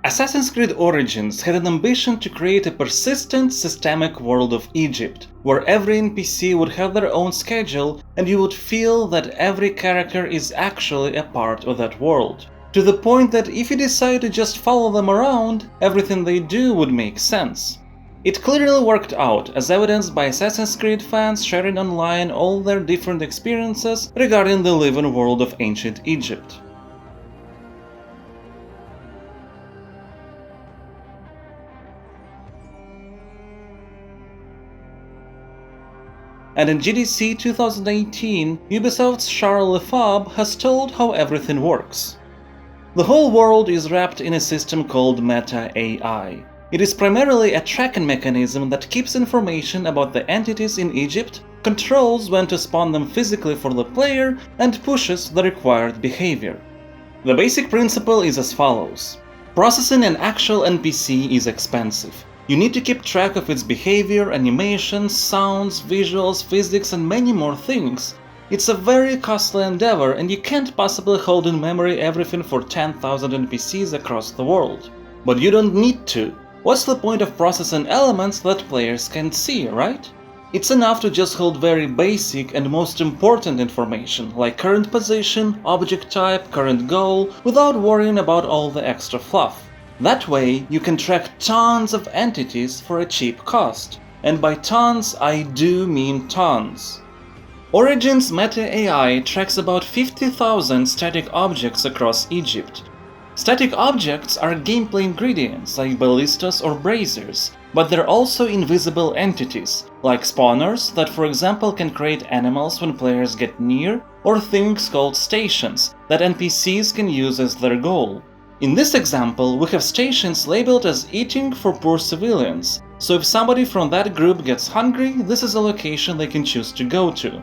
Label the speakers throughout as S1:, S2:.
S1: Assassin's Creed Origins had an ambition to create a persistent, systemic world of Egypt, where every NPC would have their own schedule and you would feel that every character is actually a part of that world. To the point that if you decide to just follow them around, everything they do would make sense. It clearly worked out, as evidenced by Assassin's Creed fans sharing online all their different experiences regarding the living world of ancient Egypt. And in GDC 2018, Ubisoft's Charles Lefebvre has told how everything works. The whole world is wrapped in a system called Meta AI. It is primarily a tracking mechanism that keeps information about the entities in Egypt, controls when to spawn them physically for the player, and pushes the required behavior. The basic principle is as follows. Processing an actual NPC is expensive. You need to keep track of its behavior, animations, sounds, visuals, physics, and many more things. It's a very costly endeavor, and you can't possibly hold in memory everything for 10,000 NPCs across the world. But you don't need to. What's the point of processing elements that players can't see, right? It's enough to just hold very basic and most important information, like current position, object type, current goal, without worrying about all the extra fluff. That way, you can track tons of entities for a cheap cost. And by tons, I do mean tons. Origins Meta AI tracks about 50,000 static objects across Egypt. Static objects are gameplay ingredients like ballistas or braziers, but they're also invisible entities, like spawners that for example can create animals when players get near, or things called stations that NPCs can use as their goal. In this example, we have stations labeled as eating for poor civilians, so if somebody from that group gets hungry, this is a location they can choose to go to.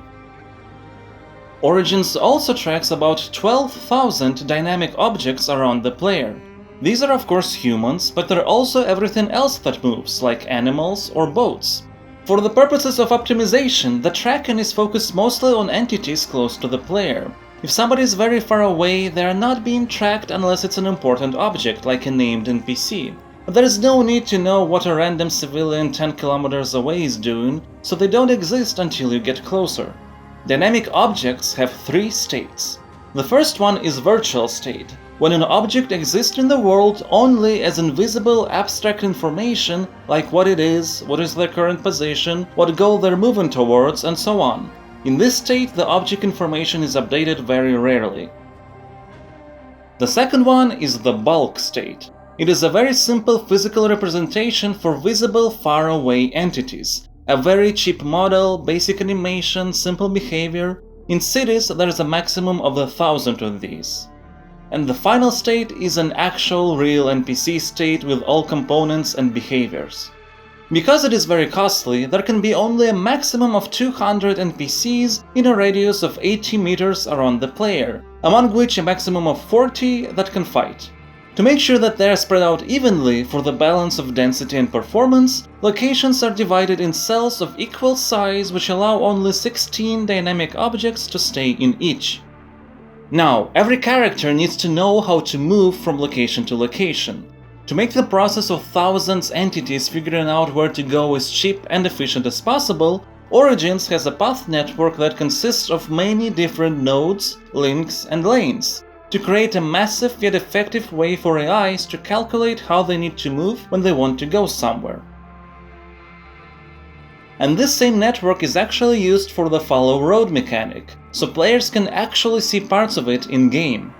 S1: Origins also tracks about 12,000 dynamic objects around the player. These are of course humans, but they're also everything else that moves, like animals or boats. For the purposes of optimization, the tracking is focused mostly on entities close to the player. If somebody is very far away, they are not being tracked unless it's an important object, like a named NPC. But there is no need to know what a random civilian 10 kilometers away is doing, so they don't exist until you get closer. Dynamic objects have 3 states. The first one is virtual state, when an object exists in the world only as invisible abstract information like what it is their current position, what goal they're moving towards, and so on. In this state, the object information is updated very rarely. The second one is the bulk state. It is a very simple physical representation for visible far-away entities. A very cheap model, basic animation, simple behavior. In cities, there is a maximum of 1,000 of these. And the final state is an actual real NPC state with all components and behaviors. Because it is very costly, there can be only a maximum of 200 NPCs in a radius of 80 meters around the player, among which a maximum of 40 that can fight. To make sure that they are spread out evenly for the balance of density and performance, locations are divided in cells of equal size which allow only 16 dynamic objects to stay in each. Now, every character needs to know how to move from location to location. To make the process of thousands entities figuring out where to go as cheap and efficient as possible, Origins has a path network that consists of many different nodes, links, and lanes, to create a massive yet effective way for AIs to calculate how they need to move when they want to go somewhere. And this same network is actually used for the follow road mechanic, so players can actually see parts of it in-game.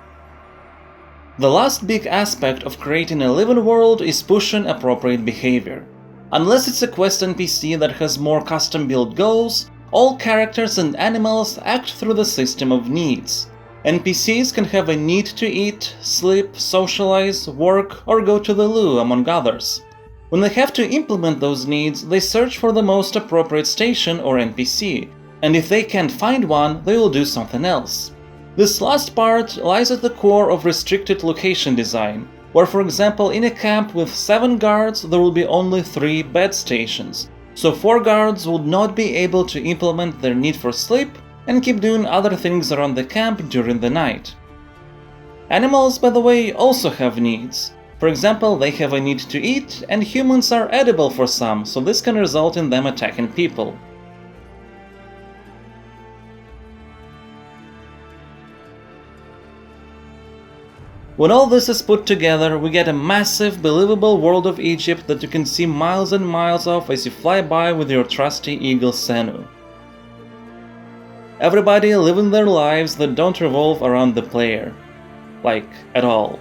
S1: The last big aspect of creating a living world is pushing appropriate behavior. Unless it's a quest NPC that has more custom-built goals, all characters and animals act through the system of needs. NPCs can have a need to eat, sleep, socialize, work, or go to the loo, among others. When they have to implement those needs, they search for the most appropriate station or NPC, and if they can't find one, they will do something else. This last part lies at the core of restricted location design, where for example in a camp with 7 guards there will be only 3 bed stations, so 4 guards would not be able to implement their need for sleep and keep doing other things around the camp during the night. Animals, by the way, also have needs. For example, they have a need to eat, and humans are edible for some, so this can result in them attacking people. When all this is put together, we get a massive, believable world of Egypt that you can see miles and miles of as you fly by with your trusty eagle Senu. Everybody living their lives that don't revolve around the player. Like, at all.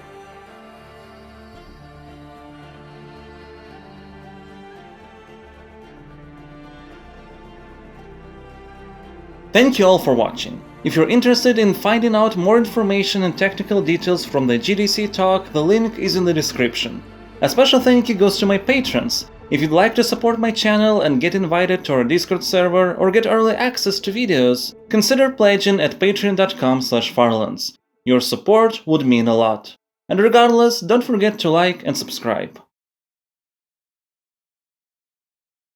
S1: Thank you all for watching. If you're interested in finding out more information and technical details from the GDC talk, the link is in the description. A special thank you goes to my patrons. If you'd like to support my channel and get invited to our Discord server or get early access to videos, consider pledging at patreon.com/farlands. Your support would mean a lot. And regardless, don't forget to like and subscribe.